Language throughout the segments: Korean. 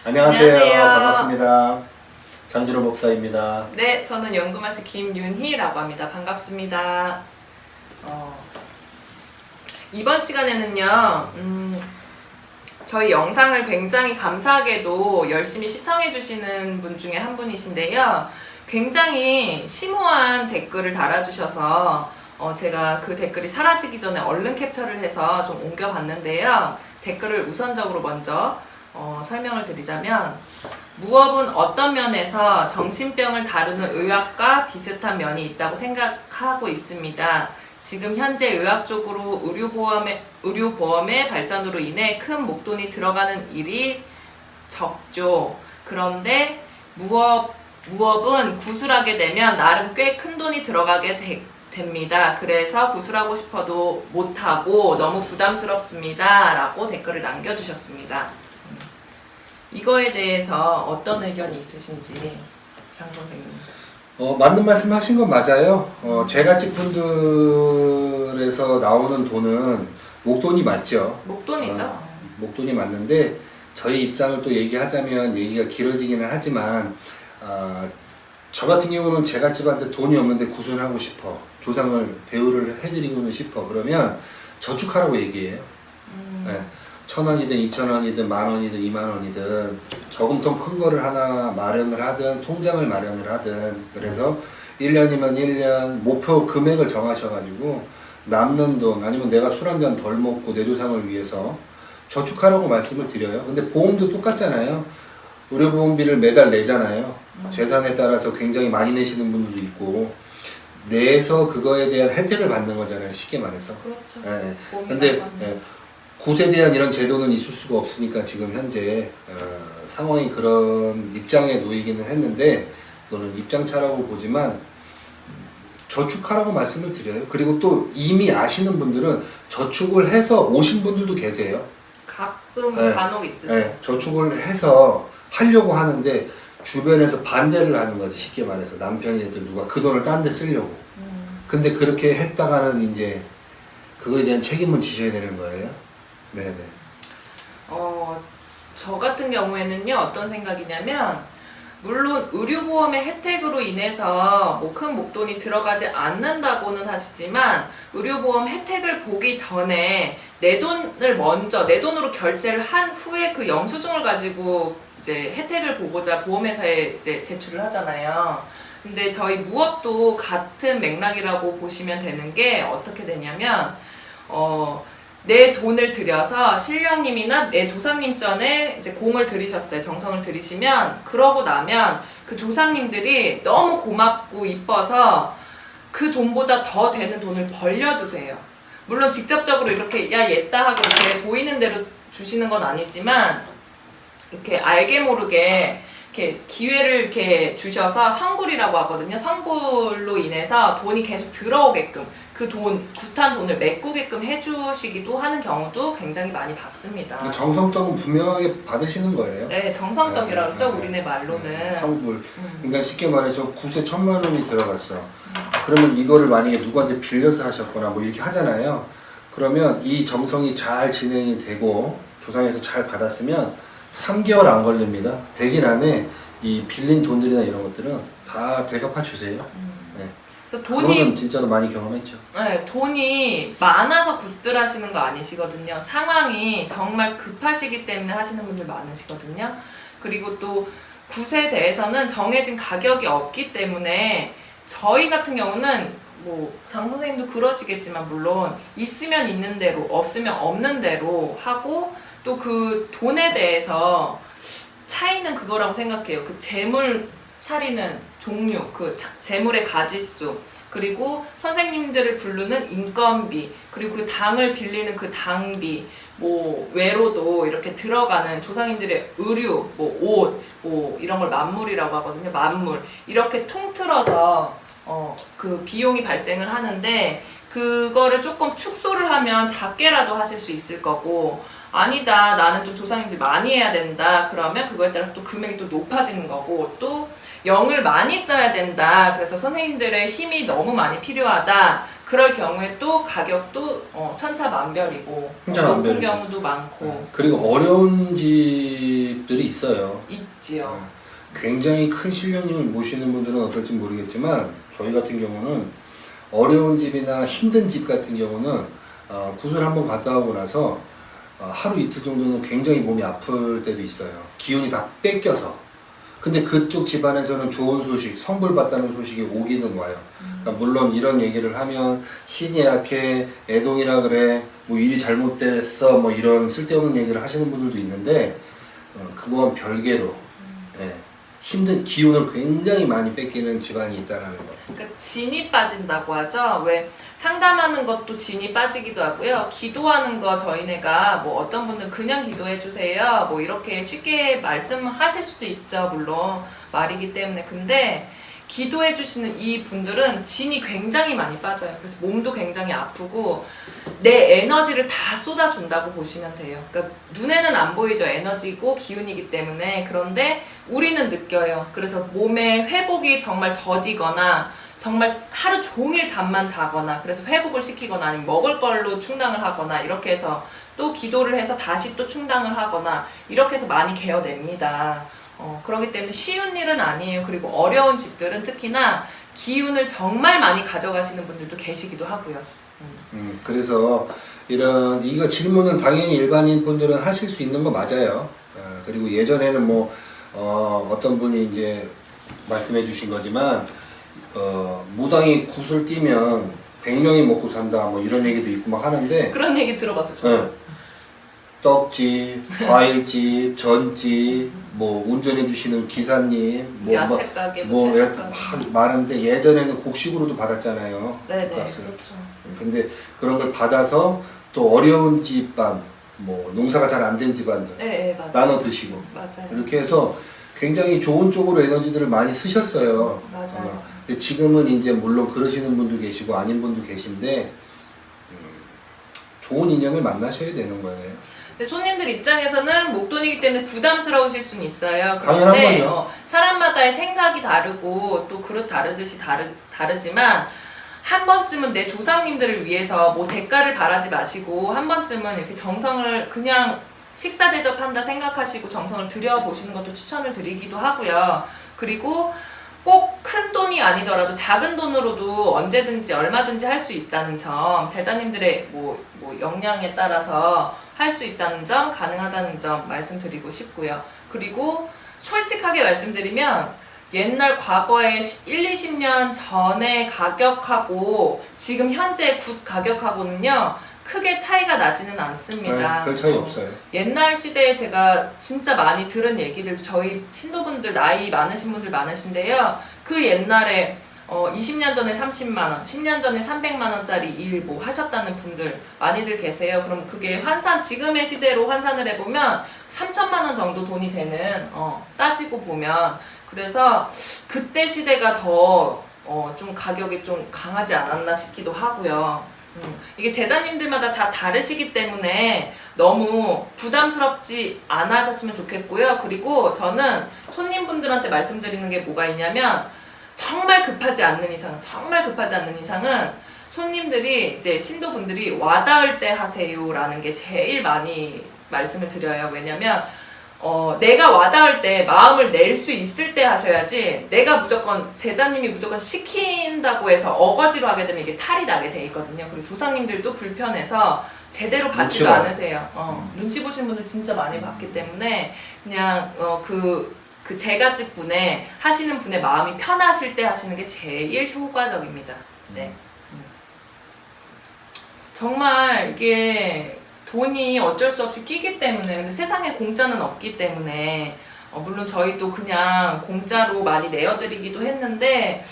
안녕하세요. 안녕하세요. 반갑습니다. 장준호 목사입니다. 네, 저는 연구마시 김윤희라고 합니다. 반갑습니다. 이번 시간에는요, 저희 영상을 굉장히 감사하게도 열심히 시청해주시는 분 중에 한 분이신데요. 굉장히 심오한 댓글을 달아주셔서 제가 그 댓글이 사라지기 전에 얼른 캡처를 해서 좀 옮겨봤는데요. 댓글을 우선적으로 먼저 설명을 드리자면, 무업은 어떤 면에서 정신병을 다루는 의학과 비슷한 면이 있다고 생각하고 있습니다. 지금 현재 의학적으로 의료보험의 발전으로 인해 큰 목돈이 들어가는 일이 적죠. 그런데 무업은 구술하게 되면 나름 꽤 큰 돈이 들어가게 됩니다. 그래서 구술하고 싶어도 못하고 너무 부담스럽습니다. 라고 댓글을 남겨주셨습니다. 이거에 대해서 어떤 의견이 있으신지 장 선생님. 맞는 말씀 하신 건 맞아요. 제갓집 분들에서 나오는 돈은 목돈이 맞죠. 목돈이죠. 목돈이 맞는데 저희 입장을 또 얘기하자면 얘기가 길어지기는 하지만 저 같은 경우는 제갓집한테 돈이 없는데 구순하고 싶어. 조상을 대우를 해드리고는 싶어. 그러면 저축하라고 얘기해요. 네. 1,000원이든 2,000원이든 10,000원이든 20,000원이든 저금통 큰 거를 하나 마련을 하든 통장을 마련을 하든, 그래서 1년이면 1년 목표 금액을 정하셔가지고 남는 돈, 아니면 내가 술 한 잔 덜 먹고 내 조상을 위해서 저축하라고 말씀을 드려요. 근데 보험도 똑같잖아요. 의료보험비를 매달 내잖아요. 재산에 따라서 굉장히 많이 내시는 분들도 있고, 내서 그거에 대한 혜택을 받는 거잖아요, 쉽게 말해서. 그렇죠. 네. 근데 굿에 대한 이런 제도는 있을 수가 없으니까 지금 현재 상황이 그런 입장에 놓이기는 했는데, 이거는 입장차라고 보지만 저축하라고 말씀을 드려요. 그리고 또 이미 아시는 분들은 저축을 해서 오신 분들도 계세요. 가끔 네. 간혹 있으세요. 네. 저축을 해서 하려고 하는데 주변에서 반대를 하는 거지, 쉽게 말해서. 남편이든 누가 그 돈을 딴 데 쓰려고. 근데 그렇게 했다가는 이제 그거에 대한 책임은 지셔야 되는 거예요. 네네. 저 같은 경우에는요, 어떤 생각이냐면, 물론 의료보험의 혜택으로 인해서 큰 목돈이 들어가지 않는다고는 하시지만, 의료보험 혜택을 보기 전에 내 돈으로 결제를 한 후에 그 영수증을 가지고 이제 혜택을 보고자 보험회사에 이제 제출을 하잖아요. 근데 저희 무업도 같은 맥락이라고 보시면 되는 게, 어떻게 되냐면, 내 돈을 들여서 신령님이나 내 조상님 전에 이제 공을 들이셨어요. 정성을 들이시면, 그러고 나면 그 조상님들이 너무 고맙고 이뻐서 그 돈보다 더 되는 돈을 벌려주세요. 물론 직접적으로 이렇게 야 얘다 하고 이렇게 보이는 대로 주시는 건 아니지만, 이렇게 알게 모르게 이렇게 기회를 이렇게 주셔서 성불이라고 하거든요. 성불로 인해서 돈이 계속 들어오게끔, 그 굿한 돈을 메꾸게끔 해주시기도 하는 경우도 굉장히 많이 봤습니다. 정성떡은 분명하게 받으시는 거예요. 네, 정성떡이라고 그러죠. 우리네 말로는. 성불. 그러니까 쉽게 말해서 굿에 1,000,000원이 들어갔어. 그러면 이거를 만약에 누구한테 빌려서 하셨거나 뭐 이렇게 하잖아요. 그러면 이 정성이 잘 진행이 되고 조상에서 잘 받았으면 3개월 안 걸립니다. 100일 안에 이 빌린 돈들이나 이런 것들은 다 되갚아 주세요. 네. 그래서 그거는 진짜로 많이 경험했죠. 네, 돈이 많아서 굿들 하시는 거 아니시거든요. 상황이 정말 급하시기 때문에 하시는 분들 많으시거든요. 그리고 또 굿에 대해서는 정해진 가격이 없기 때문에, 저희 같은 경우는 장 선생님도 그러시겠지만, 물론 있으면 있는 대로, 없으면 없는 대로 하고, 또 그 돈에 대해서 차이는 그거라고 생각해요. 그 재물 차리는 종류, 그 재물의 가지수, 그리고 선생님들을 부르는 인건비, 그리고 그 당을 빌리는 그 당비, 외로도 이렇게 들어가는 조상님들의 의류, 옷, 이런 걸 만물이라고 하거든요. 만물. 이렇게 통틀어서 그 비용이 발생을 하는데 그거를 조금 축소를 하면 작게라도 하실 수 있을 거고 아니다 나는 좀 조상님들 많이 해야 된다 그러면 그거에 따라서 또 금액이 또 높아지는 거고 또 영을 많이 써야 된다 그래서 선생님들의 힘이 너무 많이 필요하다 그럴 경우에 또 가격도 천차만별이고 천차만별이죠. 높은 경우도 많고 그리고 어려운 집들이 있어요. 있지요. 굉장히 큰 신령님을 모시는 분들은 어떨지 모르겠지만 저희 같은 경우는 어려운 집이나 힘든 집 같은 경우는 구슬 한번 갔다 오고 나서 하루 이틀 정도는 굉장히 몸이 아플 때도 있어요. 기운이 다 뺏겨서. 근데 그쪽 집안에서는 좋은 소식, 성불 받다는 소식이 오기는 와요. 그러니까 물론 이런 얘기를 하면 신이 약해, 애동이라 그래, 뭐 일이 잘못됐어, 뭐 이런 쓸데없는 얘기를 하시는 분들도 있는데 그건 별개로 예, 힘든 기운을 굉장히 많이 뺏기는 집안이 있다라는 거. 그러니까 진이 빠진다고 하죠. 왜 상담하는 것도 진이 빠지기도 하고요. 기도하는 거 저희네가 뭐 어떤 분들은 그냥 기도해 주세요. 뭐 이렇게 쉽게 말씀하실 수도 있죠. 물론 말이기 때문에. 근데 기도해 주시는 이 분들은 진이 굉장히 많이 빠져요. 그래서 몸도 굉장히 아프고 내 에너지를 다 쏟아준다고 보시면 돼요. 그러니까 눈에는 안 보이죠. 에너지고 기운이기 때문에. 그런데 우리는 느껴요. 그래서 몸의 회복이 정말 더디거나 정말 하루 종일 잠만 자거나 그래서 회복을 시키거나 아니면 먹을 걸로 충당을 하거나 이렇게 해서 또 기도를 해서 다시 또 충당을 하거나 이렇게 해서 많이 개어냅니다. 그렇기 때문에 쉬운 일은 아니에요. 그리고 어려운 집들은 특히나 기운을 정말 많이 가져가시는 분들도 계시기도 하고요. 그래서 이거 질문은 당연히 일반인 분들은 하실 수 있는 거 맞아요. 그리고 예전에는 뭐 어떤 분이 이제 말씀해 주신 거지만 무당이 굿을 띄면 100명이 먹고 산다 뭐 이런 얘기도 있고 막 하는데 그런 얘기 들어봤어요. 저도. 떡집, 과일집, 전집, 뭐 운전해 주시는 기사님, 뭐 야채 가게, 뭐 채소 여하튼 가게. 막 많은데 예전에는 곡식으로도 받았잖아요. 네네, 값을. 그렇죠. 근데 그런 걸 받아서 또 어려운 집안, 뭐 농사가 잘 안 된 집안들 네, 맞아요. 나눠 드시고 맞아요. 이렇게 해서 굉장히 좋은 쪽으로 에너지들을 많이 쓰셨어요. 맞아요. 근데 지금은 이제 물론 그러시는 분도 계시고 아닌 분도 계신데 좋은 인연을 만나셔야 되는 거예요. 근데 손님들 입장에서는 목돈이기 때문에 부담스러우실 수는 있어요. 당연한 그런데 거죠. 사람마다의 생각이 다르고 또 그릇 다르듯이 다르지만 한 번쯤은 내 조상님들을 위해서 뭐 대가를 바라지 마시고 한 번쯤은 이렇게 정성을 그냥 식사 대접한다 생각하시고 정성을 들여보시는 것도 추천을 드리기도 하고요. 그리고 꼭 큰 돈이 아니더라도 작은 돈으로도 언제든지 얼마든지 할 수 있다는 점, 제자님들의 뭐 역량에 따라서 할 수 있다는 점, 가능하다는 점 말씀드리고 싶고요. 그리고 솔직하게 말씀드리면 옛날 과거에 1, 20년 전의 가격하고 지금 현재 굿 가격하고는요 크게 차이가 나지는 않습니다. 별 차이 없어요. 옛날 시대에 제가 진짜 많이 들은 얘기들, 저희 신도분들 나이 많으신 분들 많으신데요. 그 옛날에 20년 전에 30만원, 10년 전에 300만원짜리 일 뭐 하셨다는 분들 많이들 계세요. 그럼 그게 지금의 시대로 환산을 해보면 3천만원 정도 돈이 되는, 따지고 보면. 그래서 그때 시대가 더, 좀 가격이 좀 강하지 않았나 싶기도 하고요. 이게 제자님들마다 다 다르시기 때문에 너무 부담스럽지 않아 하셨으면 좋겠고요. 그리고 저는 손님분들한테 말씀드리는 게 뭐가 있냐면 정말 급하지 않는 이상은 손님들이 이제 신도분들이 와닿을 때 하세요라는 게 제일 많이 말씀을 드려요. 왜냐면 내가 와닿을 때 마음을 낼 수 있을 때 하셔야지 내가 제자님이 무조건 시킨다고 해서 어거지로 하게 되면 이게 탈이 나게 돼 있거든요. 그리고 조상님들도 불편해서 제대로 받지도 않으세요. 눈치 보시는 분들 진짜 많이 봤기 때문에 그냥 그 제갓집 분의 하시는 분의 마음이 편하실 때 하시는 게 제일 효과적입니다. 네. 정말 이게 돈이 어쩔 수 없이 끼기 때문에 근데 세상에 공짜는 없기 때문에 물론 저희도 그냥 공짜로 많이 내어드리기도 했는데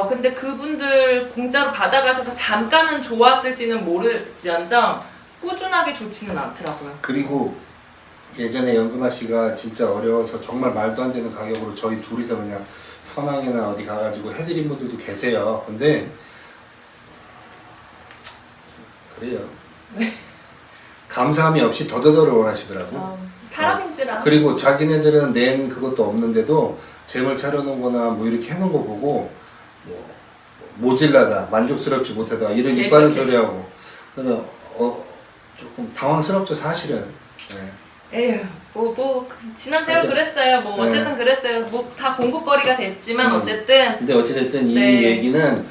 근데 그분들 공짜로 받아가셔서 잠깐은 좋았을지는 모를지언정 꾸준하게 좋지는 않더라고요. 그리고 예전에 연금아 씨가 진짜 어려워서 정말 말도 안 되는 가격으로 저희 둘이서 그냥 선왕이나 어디 가가지고 해드린 분들도 계세요. 근데 그래요. 감사함이 없이 더더더를 원하시더라고. 사람인지라. 그리고 자기네들은 낸 그것도 없는데도 재물 차려놓은 거나 뭐 이렇게 해놓은 거 보고 뭐 모질라다, 만족스럽지 못하다 이런 이빠른 소리하고 그래서 조금 당황스럽죠 사실은. 네. 에휴, 지난 세월 맞아. 그랬어요. 뭐, 네. 어쨌든 그랬어요. 뭐, 다 공부거리가 됐지만, 어쨌든. 근데 어찌됐든 이 네. 얘기는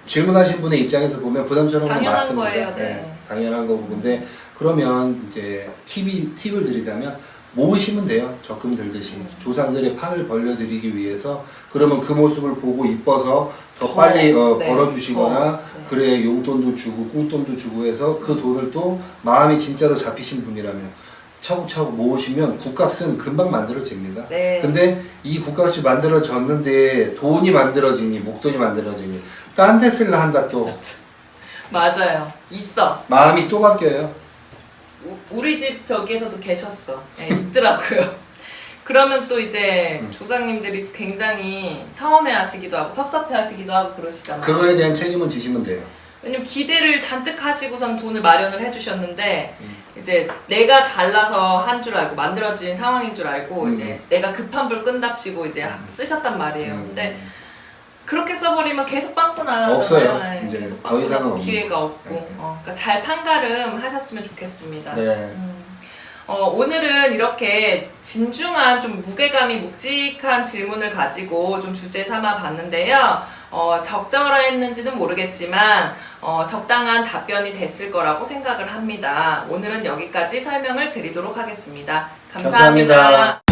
질문하신 분의 입장에서 보면 부담스러운 건 당연한 맞습니다. 거예요, 네. 당연한 거고 근데 그러면 이제 팁을 드리자면 모으시면 돼요. 적금 들듯이 조상들의 판을 벌려드리기 위해서 그러면 그 모습을 보고 이뻐서 더 빨리 네. 벌어주시거나 네. 그래 용돈도 주고 꽁돈도 주고 해서 그 돈을 또 마음이 진짜로 잡히신 분이라면 차곡차곡 모으시면 국값은 금방 만들어집니다. 네. 근데 이 국값이 만들어졌는데 돈이 만들어지니 목돈이 만들어지니 딴 데 쓸라 한다 또 맞아요. 있어. 마음이 또 바뀌어요. 우리 집 저기에서도 계셨어. 네, 있더라고요. 그러면 또 이제 조상님들이 굉장히 서운해 하시기도 하고 섭섭해 하시기도 하고 그러시잖아요. 그거에 대한 책임은 지시면 돼요. 왜냐면 기대를 잔뜩 하시고선 돈을 마련을 해주셨는데 이제 내가 잘나서 한 줄 알고 만들어진 상황인 줄 알고 이제 내가 급한 불 끈답시고 이제 쓰셨단 말이에요. 근데 그렇게 써버리면 계속 빵꾸 나잖아요. 없어요. 네, 이제 계속 더 빵꾸 이상은 나고 없는 기회가 없고. 네. 그러니까 잘 판가름 하셨으면 좋겠습니다. 네. 오늘은 이렇게 진중한 좀 무게감이 묵직한 질문을 가지고 좀 주제 삼아 봤는데요. 적절했는지는 모르겠지만 적당한 답변이 됐을 거라고 생각을 합니다. 오늘은 여기까지 설명을 드리도록 하겠습니다. 감사합니다. 감사합니다.